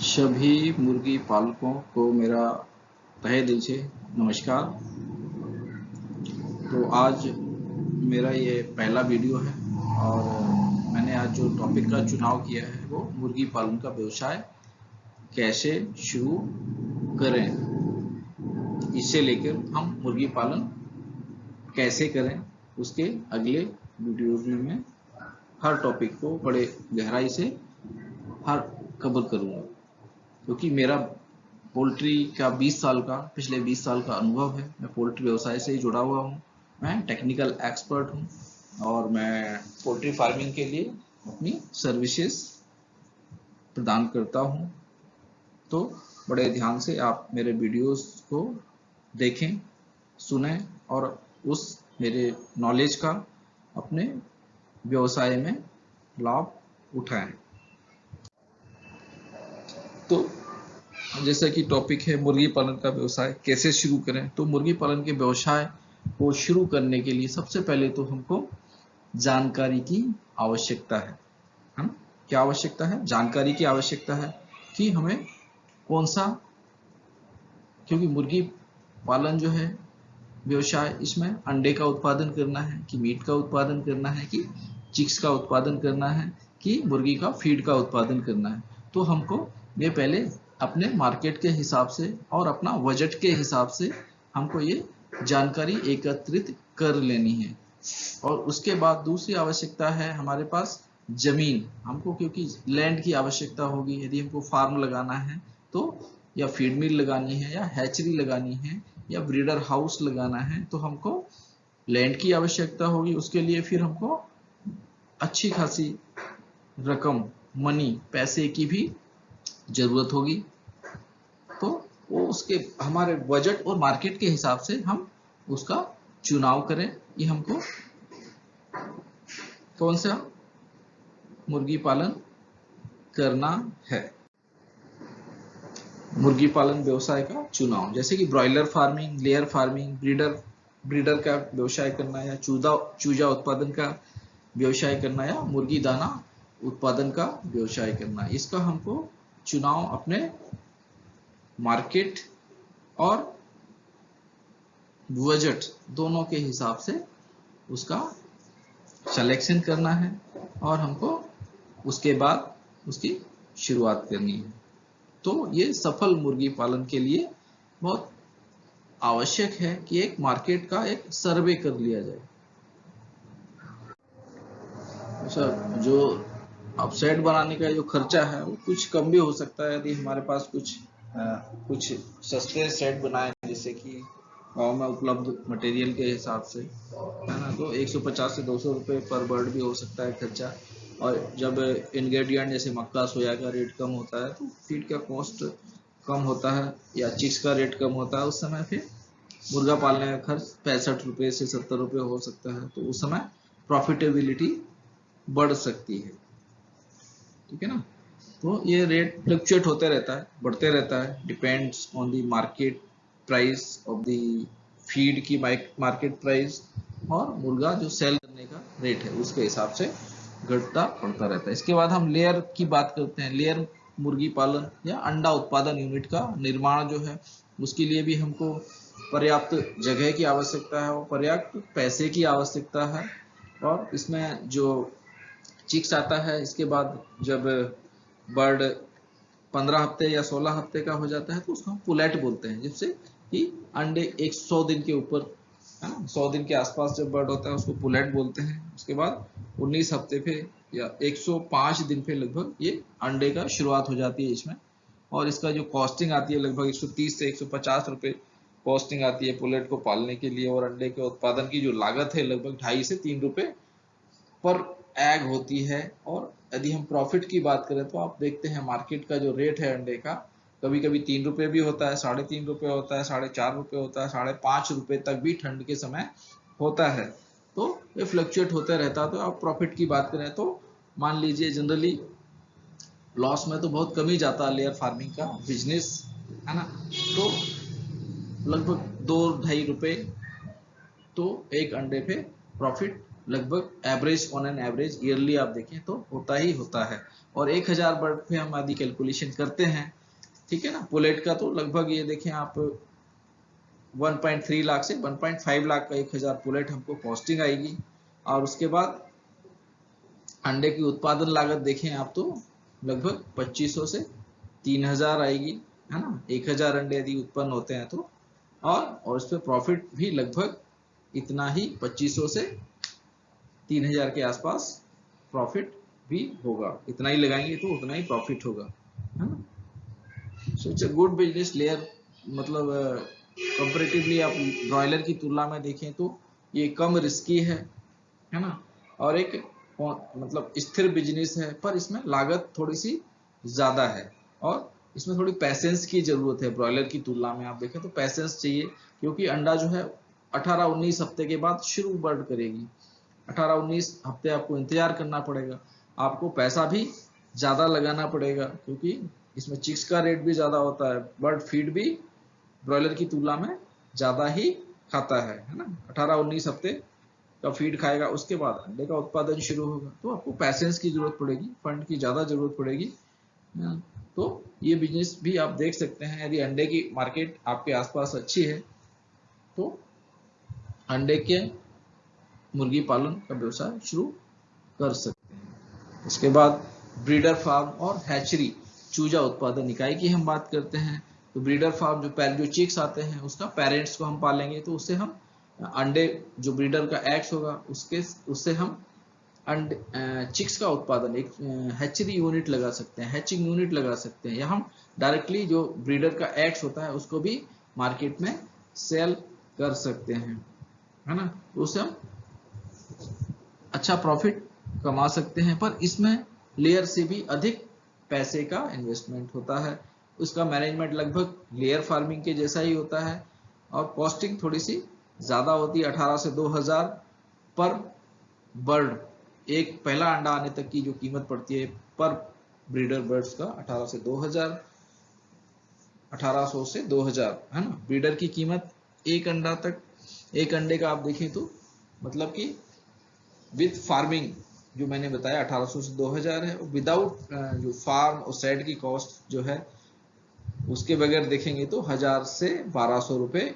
सभी मुर्गी पालकों को मेरा तहे दिल से नमस्कार। तो आज मेरा ये पहला वीडियो है और मैंने आज जो टॉपिक का चुनाव किया है वो मुर्गी पालन का व्यवसाय कैसे शुरू करें, इससे लेकर हम मुर्गी पालन कैसे करें उसके अगले वीडियो में मैं हर टॉपिक को बड़े गहराई से हर कवर करूँगा, क्योंकि मेरा पोल्ट्री का पिछले 20 साल का अनुभव है। मैं पोल्ट्री व्यवसाय से ही जुड़ा हुआ हूँ, मैं टेक्निकल एक्सपर्ट हूँ और मैं पोल्ट्री फार्मिंग के लिए अपनी सर्विसेज प्रदान करता हूँ। तो बड़े ध्यान से आप मेरे वीडियोस को देखें, सुनें और उस मेरे नॉलेज का अपने व्यवसाय में लाभ उठाएं। तो जैसा कि टॉपिक है मुर्गी पालन का व्यवसाय कैसे शुरू करें, तो मुर्गी पालन के व्यवसाय को शुरू करने के लिए सबसे पहले तो हमको जानकारी की आवश्यकता है। क्या आवश्यकता है? जानकारी की आवश्यकता है कि हमें कौन सा, क्योंकि मुर्गी पालन जो है व्यवसाय, इसमें अंडे का उत्पादन करना है कि मीट का उत्पादन करना है कि चिक्स का उत्पादन करना है कि मुर्गी का फीड का उत्पादन करना है। तो हमको ये पहले अपने मार्केट के हिसाब से और अपना बजट के हिसाब से हमको ये जानकारी एकत्रित कर लेनी है। और उसके बाद दूसरी आवश्यकता है हमारे पास जमीन। हमको क्योंकि लैंड की आवश्यकता होगी, यदि हमको फार्म लगाना है तो, या फीड मिल लगानी है या हैचरी लगानी है या ब्रीडर हाउस लगाना है, तो हमको लैंड की आवश्यकता होगी। उसके लिए फिर हमको अच्छी खासी रकम, पैसे की भी जरूरत होगी। तो वो उसके हमारे बजट और मार्केट के हिसाब से हम उसका चुनाव करें कि हमको कौन सा मुर्गी पालन करना है। मुर्गी पालन व्यवसाय का चुनाव, जैसे कि broiler farming, layer farming, breeder का व्यवसाय करना या चूजा उत्पादन का व्यवसाय करना या मुर्गी दाना उत्पादन का व्यवसाय करना, इसका हमको चुनाव अपने मार्केट और बजट दोनों के हिसाब से उसका सिलेक्शन करना है और हमको उसके बाद उसकी शुरुआत करनी है। तो ये सफल मुर्गी पालन के लिए बहुत आवश्यक है कि एक मार्केट का एक सर्वे कर लिया जाए। अच्छा, जो अब सेट बनाने का जो खर्चा है वो कुछ कम भी हो सकता है यदि हमारे पास कुछ सस्ते सेट बनाए, जैसे कि गाँव में उपलब्ध मटेरियल के हिसाब से, है ना, तो 150 से 200 रुपये पर बर्ड भी हो सकता है खर्चा। और जब इंग्रेडिएंट जैसे मक्का, सोया का रेट कम होता है तो फीड का कॉस्ट कम होता है या चिक्स का रेट कम होता है, उस समय फिर मुर्गा पालने का खर्च 65 रुपये से 70 रुपये हो सकता है। तो उस समय प्रॉफिटेबिलिटी बढ़ सकती है, ठीक है ना। तो ये रेट फ्लक्चुएट होते रहता है, बढ़ते रहता है, depends on the market price of the feed की मार्केट प्राइस और मुर्गा जो सेल करने का रेट है उसके हिसाब से घटता बढ़ता रहता है। इसके बाद हम लेयर की बात करते हैं। लेयर मुर्गी पालन या अंडा उत्पादन यूनिट का निर्माण जो है, उसके लिए भी हमको पर्याप्त जगह की आवश्यकता है और पर्याप्त पैसे की आवश्यकता है। और इसमें जो चिक्स आता है, इसके बाद जब बर्ड 15 हफ्ते या 16 हफ्ते का हो जाता है तो उसको हम पुलेट बोलते हैं, जिससे कि अंडे 100 दिन के ऊपर, है ना, 100 दिन के आसपास जब बर्ड होता है उसको पुलेट बोलते हैं। उसके बाद 19 हफ्ते पे या 105 दिन पे लगभग ये अंडे का शुरुआत हो जाती है इसमें। और इसका जो कॉस्टिंग आती है लगभग 130 से 150 रुपये कॉस्टिंग आती है पुलेट को पालने के लिए। और अंडे के उत्पादन की जो लागत है लगभग 2.5 से 3 रुपये पर एग होती है। और यदि हम प्रॉफिट की बात करें तो आप देखते हैं मार्केट का जो रेट है अंडे का, कभी कभी 3 रुपये भी होता है, 3.5 रुपये होता है, 4.5 रुपये होता है, 5.5 रुपये तक भी ठंड के समय होता है। तो ये फ्लक्चुएट होता रहता है। तो आप प्रॉफिट की बात करें तो मान लीजिए जनरली लॉस में तो बहुत कम ही जाता है लेयर फार्मिंग का बिजनेस, है ना। तो लगभग 2-2.5 रुपये तो एक अंडे पे प्रॉफिट लगभग average on an average yearly आप देखें तो होता ही होता है। और 1000 बर्ड पे हम यदि कैलकुलेशन करते हैं, ठीक है ना, पुलेट का, तो लगभग ये देखें आप 1.3 लाख से 1.5 लाख का 1000 पुलेट हमको कॉस्टिंग आएगी। और उसके बाद अंडे की उत्पादन लागत देखें आप तो लगभग 2500 से 3000 आएगी, है ना, 1000 अंडे यदि उत्पन्न होते हैं तो। और इस पे प्रॉफिट भी लगभग इतना ही 2500 से 3000 के आसपास प्रॉफिट भी होगा। इतना ही लगाएंगे तो उतना ही प्रॉफिट होगा, है ना। So it's a good business layer, मतलब कंपैरेटिवली आप ब्रॉयलर की तुलना में देखें तो ये कम रिस्की है ना, और एक मतलब स्थिर बिजनेस है, पर इसमें लागत थोड़ी सी ज्यादा है और इसमें थोड़ी पैसेंस की जरूरत है। ब्रॉयलर की तुलना में आप देखें तो पैसेंस चाहिए, क्योंकि अंडा जो है 18-19 हफ्ते के बाद शुरू बर्ड करेगी। 18-19 हफ्ते आपको इंतजार करना पड़ेगा, आपको पैसा भी ज्यादा लगाना पड़ेगा, क्योंकि इसमें चिक्स का रेट भी ज्यादा होता है। बर्ड फीड भी ब्रॉयलर की तुलना में ज्यादा ही खाता है ना। 18-19 हफ्ते का फीड खाएगा, उसके बाद अंडे का उत्पादन शुरू होगा। तो आपको पैसेंस की जरूरत पड़ेगी, फंड की ज्यादा जरूरत पड़ेगी। तो ये बिजनेस भी आप देख सकते हैं, यदि अंडे की मार्केट आपके आसपास अच्छी है तो अंडे के मुर्गी पालन का व्यवसाय शुरू कर सकते हैं। इसके बाद ब्रीडर फार्म और हैचरी चूजा उत्पादन इकाई की हम बात करते हैं। तो ब्रीडर फार्म जो चिक्स आते हैं उसका पेरेंट्स को हम पालेंगे, तो उससे हम अंडे, जो ब्रीडर का एग्स होगा उससे हम अंडे चिक्स का उत्पादन, एक हैचरी यूनिट लगा सकते हैं, हैचिंग यूनिट लगा सकते हैं, या हम डायरेक्टली जो ब्रीडर का एग्स होता है उसको भी मार्केट में सेल कर सकते हैं, है ना। तो उससे हम अच्छा प्रॉफिट कमा सकते हैं, पर इसमें लेयर से भी अधिक पैसे का इन्वेस्टमेंट होता है। उसका मैनेजमेंट लगभग लेयर फार्मिंग के जैसा ही होता है और कॉस्टिंग थोड़ी सी ज्यादा होती है। 18 से 2000 पर बर्ड, एक पहला अंडा आने तक की जो कीमत पड़ती है पर ब्रीडर बर्ड्स का 18 से 2000, 1800 से 2000, है ना। ब्रीडर की कीमत एक अंडा तक, एक अंडे का आप देखें तो मतलब कि विद फार्मिंग जो मैंने बताया 1800 से 2000 है। विदाउट जो फार्म और सेट की कॉस्ट जो है उसके बगैर देखेंगे तो 1000 से 1200 रुपए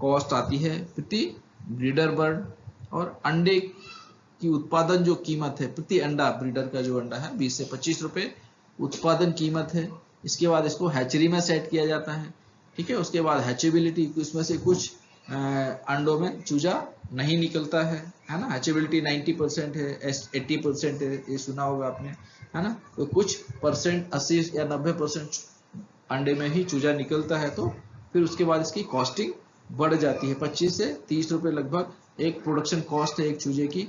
कॉस्ट आती है प्रति ब्रीडर बर्ड। और अंडे की उत्पादन जो कीमत है प्रति अंडा, ब्रीडर का जो अंडा है 20 से 25 रुपए उत्पादन कीमत है। इसके बाद इसको हैचरी में सेट किया जाता है, ठीक है। उसके बाद हैचेबिलिटी, इसमें से कुछ अंडों में चूजा नहीं निकलता है ना। हैचेबिलिटी 90% है, 80% है, ये सुना होगा आपने, है ना। तो कुछ परसेंट 80 या 90% अंडे में ही चूजा निकलता है, तो फिर उसके बाद इसकी कॉस्टिंग बढ़ जाती है। 25 से 30 रुपए लगभग एक प्रोडक्शन कॉस्ट है एक चूजे की।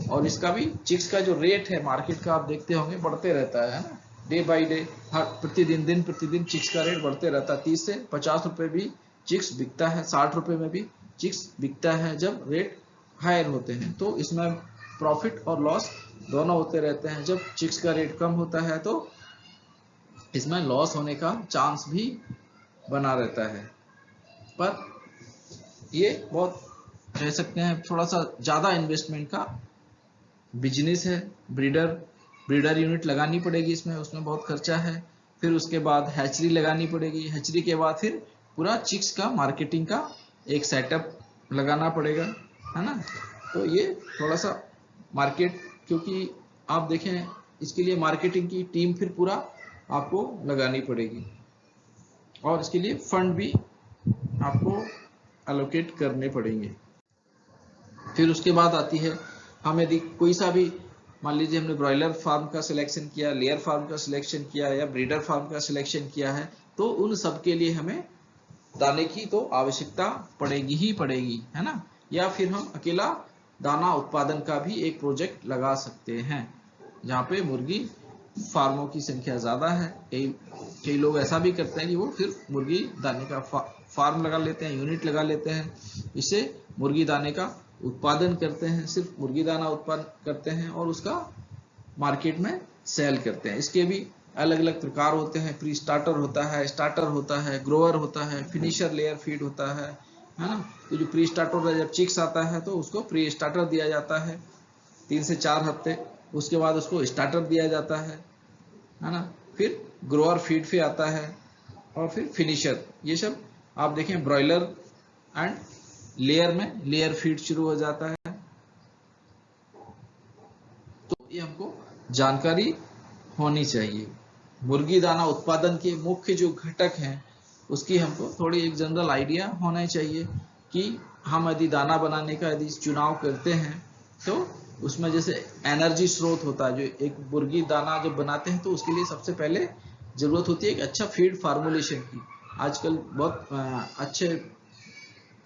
और इसका भी चिक्स का जो रेट है मार्केट का आप देखते होंगे बढ़ते रहता है ना, डे बाय डे, हर दिन प्रतिदिन चिक्स का रेट बढ़ते रहता है। 30 से 50 रुपए भी चिक्स बिकता है, 60 रुपए में भी चिक्स बिकता है जब रेट हायर होते हैं। तो इसमें प्रॉफिट और लॉस दोनों होते रहते हैं। जब चिक्स का रेट कम होता है तो इसमें लॉस होने का चांस भी बना रहता है। पर ये बहुत कह सकते हैं थोड़ा सा ज्यादा इन्वेस्टमेंट का बिजनेस है। ब्रीडर यूनिट लगानी पड़ेगी इसमें, उसमें बहुत खर्चा है। फिर उसके बाद हैचरी लगानी पड़ेगी, हैचरी के बाद फिर पूरा चिक्स का मार्केटिंग का एक सेटअप लगाना पड़ेगा, है ना। तो ये थोड़ा सा मार्केट, क्योंकि आप देखें इसके लिए मार्केटिंग की टीम फिर पूरा आपको लगानी पड़ेगी और इसके लिए फंड भी आपको एलोकेट करने पड़ेंगे। फिर उसके बाद आती है, हम यदि कोई सा भी, मान लीजिए हमने ब्रॉयलर फार्म का सिलेक्शन किया, लेयर फार्म का सिलेक्शन किया या ब्रीडर फार्म का सिलेक्शन किया है, तो उन सब के लिए हमें दाने की तो आवश्यकता पड़ेगी ही पड़ेगी, है ना। या फिर हम अकेला दाना उत्पादन का भी एक प्रोजेक्ट लगा सकते हैं जहाँ पे मुर्गी फार्मों की संख्या ज्यादा है। कई लोग ऐसा भी करते हैं कि वो फिर मुर्गी दाने का फार्म लगा लेते हैं, यूनिट लगा लेते हैं, इससे मुर्गी दाने का उत्पादन करते हैं, सिर्फ मुर्गी दाना उत्पादन करते हैं और उसका मार्केट में सेल करते हैं। इसके भी अलग अलग प्रकार होते हैं, प्री स्टार्टर होता है, स्टार्टर होता है, ग्रोअर होता है, फिनिशर लेयर फीड होता है, है ना। तो जो प्री स्टार्टर जब चिक्स आता है तो उसको प्री स्टार्टर दिया जाता है 3 से 4 हफ्ते, उसके बाद उसको स्टार्टर दिया जाता है ना। फिर ग्रोअर फीड पे आता है और फिर फिनिशर। ये सब आप देखें ब्रॉयलर एंड लेयर में लेयर फीड शुरू हो जाता है। तो ये हमको जानकारी होनी चाहिए। मुर्गी दाना उत्पादन के मुख्य जो घटक हैं उसकी हमको थोड़ी एक जनरल आइडिया होना चाहिए कि हम यदि दाना बनाने का यदि चुनाव करते हैं तो उसमें जैसे एनर्जी स्रोत होता है। जो एक मुर्गी दाना जब बनाते हैं तो उसके लिए सबसे पहले जरूरत होती है एक अच्छा फीड फार्मूलेशन की। आजकल बहुत अच्छे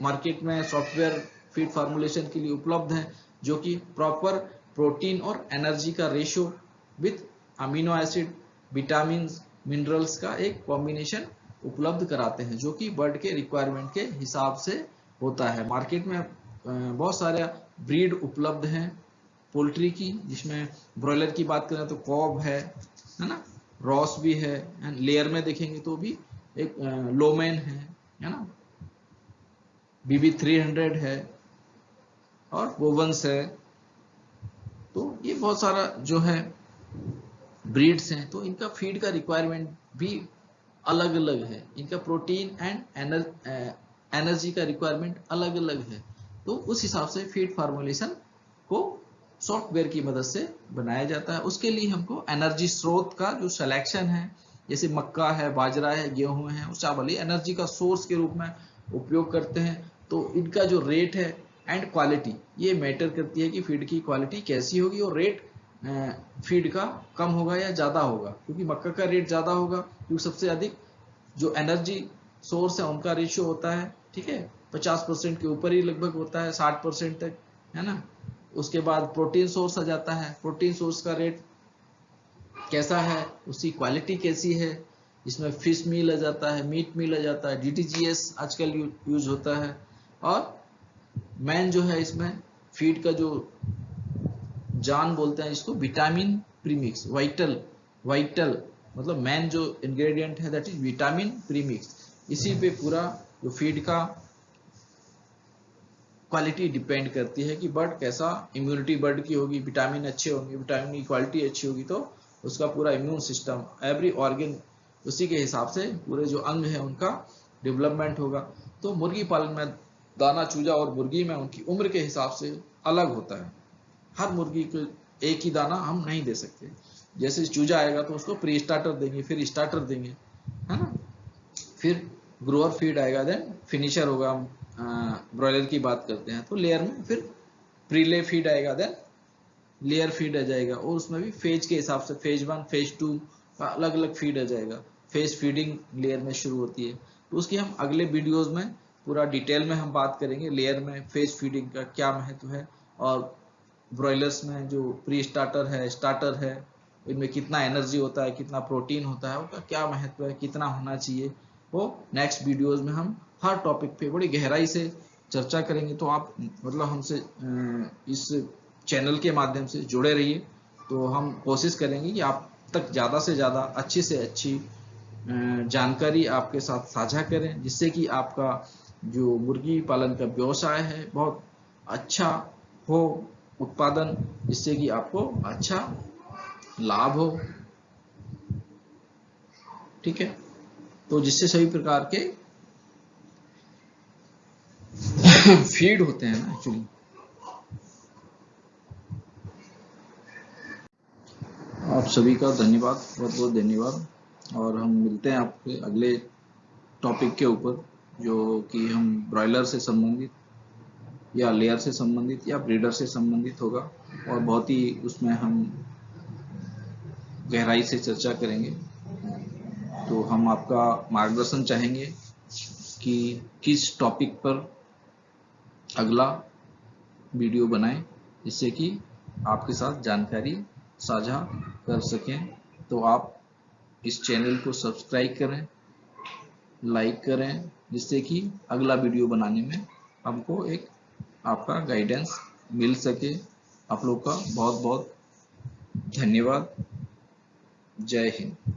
मार्केट में सॉफ्टवेयर फीड फार्मूलेशन के लिए उपलब्ध हैं जो कि प्रॉपर प्रोटीन और एनर्जी का ratio with amino acid, vitamin, minerals का एक कॉम्बिनेशन उपलब्ध कराते हैं जो कि बर्ड के रिक्वायरमेंट के हिसाब से होता है। मार्केट में बहुत सारे ब्रीड उपलब्ध हैं पोल्ट्री की, जिसमें ब्रॉयलर की बात करें तो कॉब है ना, रॉस भी है, एंड लेयर में देखेंगे तो भी एक लोमेन है ना, BB 300 है और वोवंस है। तो ये बहुत सारा जो है ब्रीड्स हैं, तो इनका फीड का रिक्वायरमेंट भी अलग अलग है, इनका प्रोटीन एंड एनर्जी का रिक्वायरमेंट अलग अलग है। तो उस हिसाब से फीड फार्मूलेशन को सॉफ्टवेयर की मदद से बनाया जाता है। उसके लिए हमको एनर्जी स्रोत का जो सिलेक्शन है, जैसे मक्का है, बाजरा है, गेहूं है, उस चावल एनर्जी का सोर्स के रूप में उपयोग करते हैं। तो इनका जो रेट है एंड क्वालिटी ये मैटर करती है कि फीड की क्वालिटी कैसी होगी और रेट फीड का कम होगा या ज़्यादा होगा। क्योंकि मक्का का रेट ज़्यादा होगा क्योंकि सबसे अधिक जो एनर्जी सोर्स है उनका रेशियो होता है, ठीक है, 50% के ऊपर ही लगभग होता है, 60% तक, है ना। उसके बाद प्रोटीन सोर्स आ जाता है। प्रोटीन सोर्स का रेट कैसा है, उसकी क्वालिटी कैसी है, इसमें फिश मील आ जाता है, मीट मील आ जाता है, DTGS आजकल यूज होता है। और मेन जो है इसमें फीड का जो जान बोलते हैं इसको विटामिन प्रीमिक्स, वाइटल मतलब मेन जो इंग्रेडिएंट है दैट इज विटामिन प्रीमिक्स। इसी पे पूरा जो फीड का क्वालिटी डिपेंड करती है कि बर्ड कैसा, इम्यूनिटी बर्ड की होगी, विटामिन अच्छे होंगे, विटामिन की क्वालिटी अच्छी होगी तो उसका पूरा इम्यून सिस्टम, एवरी ऑर्गन उसी के हिसाब से पूरे जो अंग है उनका डेवलपमेंट होगा। तो मुर्गी पालन में दाना चूजा और मुर्गी में उनकी उम्र के हिसाब से अलग होता है। हर मुर्गी को एक ही दाना हम नहीं दे सकते। जैसे चूजा आएगा तो उसको प्री स्टार्टर देंगे, फिर स्टार्टर देंगे, है ना, फिर ग्रोअर फीड आएगा, देन फिनिशर होगा। ब्रॉयलर की बात करते हैं तो लेयर में फिर प्रीले फीड आएगा, देन लेयर फीड आ जाएगा। और उसमें भी फेज के हिसाब से फेज 1 फेज 2 का अलग अलग फीड आ जाएगा। फेज फीडिंग लेयर में शुरू होती है, तो उसकी हम अगले वीडियोस में पूरा डिटेल में हम बात करेंगे लेयर में फेज फीडिंग का क्या महत्व है, और ब्रॉयलर्स में जो प्री स्टार्टर है, स्टार्टर है, इनमें कितना एनर्जी होता है, कितना प्रोटीन होता है, उसका क्या महत्व है, कितना होना चाहिए, वो नेक्स्ट वीडियोस में हम हर टॉपिक पे बड़ी गहराई से चर्चा करेंगे। तो आप मतलब हमसे इस चैनल के माध्यम से जुड़े रहिए। तो हम कोशिश करेंगे कि आप तक ज़्यादा से ज़्यादा अच्छी से अच्छी जानकारी आपके साथ साझा करें, जिससे कि आपका जो मुर्गी पालन का व्यवसाय है बहुत अच्छा हो, उत्पादन, जिससे कि आपको अच्छा लाभ हो, ठीक है। तो जिससे सभी प्रकार के फीड होते हैं ना एक्चुअली। आप सभी का धन्यवाद, बहुत बहुत धन्यवाद। और हम मिलते हैं आपके अगले टॉपिक के ऊपर, जो कि हम ब्रॉयलर से संबंधित या लेयर से संबंधित या ब्रीडर से संबंधित होगा, और बहुत ही उसमें हम गहराई से चर्चा करेंगे। तो हम आपका मार्गदर्शन चाहेंगे कि किस टॉपिक पर अगला वीडियो बनाएं, जिससे कि आपके साथ जानकारी साझा कर सकें। तो आप इस चैनल को सब्सक्राइब करें, लाइक करें, जिससे कि अगला वीडियो बनाने में हमको एक आपका गाइडेंस मिल सके। आप लोग का बहुत बहुत धन्यवाद। जय हिंद।